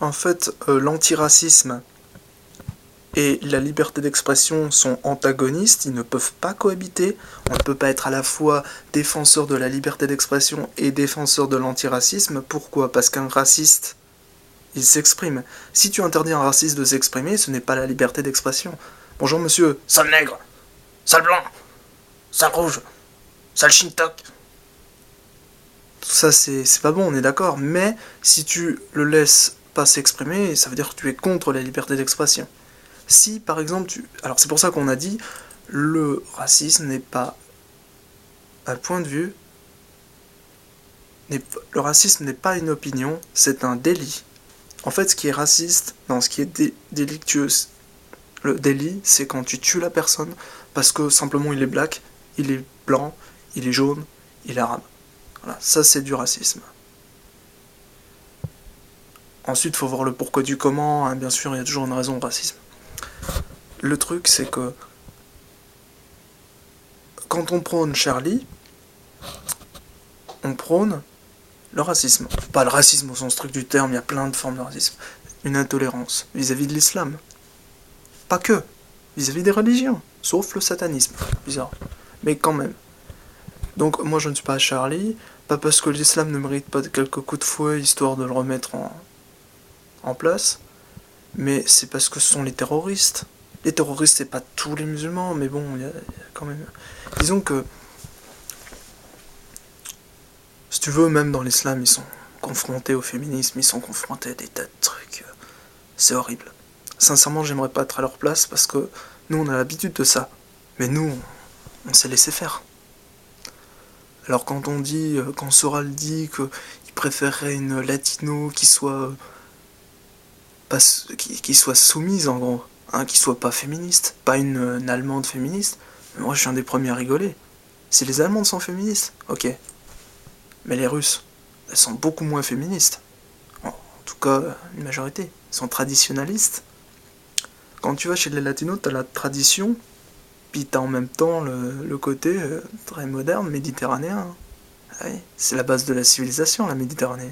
En fait, l'antiracisme et la liberté d'expression sont antagonistes, ils ne peuvent pas cohabiter. On ne peut pas être à la fois défenseur de la liberté d'expression et défenseur de l'antiracisme. Pourquoi? Parce qu'un raciste, il s'exprime. Si tu interdis à un raciste de s'exprimer, ce n'est pas la liberté d'expression. Bonjour monsieur, sale nègre, sale blanc, sale rouge, sale shintok. Tout ça, c'est pas bon, on est d'accord. Mais si tu le laisses pas s'exprimer, ça veut dire que tu es contre la liberté d'expression. Si, par exemple, Alors c'est pour ça qu'on a dit, le racisme n'est pas un point de vue, le racisme n'est pas une opinion, c'est un délit. En fait, ce qui est raciste, non, ce qui est délictueux, le délit, c'est quand tu tues la personne parce que simplement il est black, il est blanc, il est jaune, il est arabe. Voilà, ça c'est du racisme. Ensuite, il faut voir le pourquoi du comment, hein, bien sûr, il y a toujours une raison au racisme. Le truc, c'est que quand on prône Charlie, on prône le racisme. Pas le racisme au sens strict du terme, il y a plein de formes de racisme. Une intolérance vis-à-vis de l'islam. Pas que, vis-à-vis des religions, sauf le satanisme. Bizarre. Mais quand même. Donc moi je ne suis pas Charlie, pas parce que l'islam ne mérite pas de quelques coups de fouet histoire de le remettre en place, mais c'est parce que ce sont les terroristes. Les terroristes, c'est pas tous les musulmans, mais bon, il y a quand même... Disons que, si tu veux, même dans l'islam, ils sont confrontés au féminisme, ils sont confrontés à des tas de trucs. C'est horrible. Sincèrement, j'aimerais pas être à leur place parce que nous, on a l'habitude de ça. Mais nous, on s'est laissé faire. Alors quand Soral dit qu'il préférerait une latino qui soit qui soit soumise en gros, hein, qui soit pas féministe, pas une allemande féministe, moi je suis un des premiers à rigoler. Si les allemandes sont féministes, ok, mais les russes, elles sont beaucoup moins féministes. En tout cas, une majorité. Elles sont traditionnalistes. Quand tu vas chez les latinos, t'as la tradition, puis t'as en même temps le côté très moderne, méditerranéen. Ah oui, c'est la base de la civilisation, la Méditerranée.